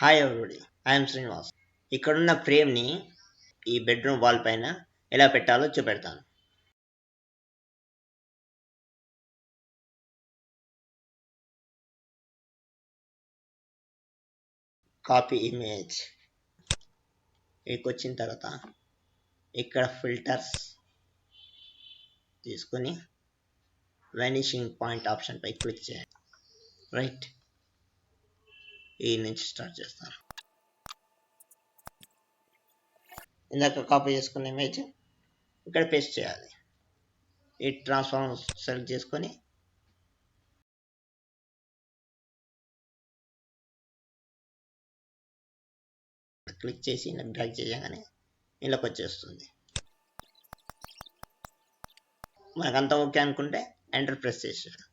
Hi everybody, I'm Srinivas. ఇక్కడున్న ఫ్రేమ్ని ఈ bedroom wall పైన ఎలా పెట్టాలో చూపెడతాను. Copy image. ఇక్కడికి వచ్చిన తర్వాత ఇక్కడ ఫిల్టర్స్ తీసుకొని వానిషింగ్ పాయింట్ ఆప్షన్ పై క్లిక్ చేయండి. రైట్, ఈ నుంచి స్టార్ట్ చేస్తాను. ఇందాక కాపీ చేసుకున్న ఇమేజ్ ఇక్కడ పేస్ట్ చేయాలి. ఈ ట్రాన్స్ఫార్మ్ సెలెక్ట్ చేసుకొని క్లిక్ చేసి ఇలా డ్రాగ్ చేయగానే ఇలాకి వచ్చేస్తుంది. మనకంతా ఓకే అనుకుంటే ఎంటర్ ప్రెస్ చేసేయాలి.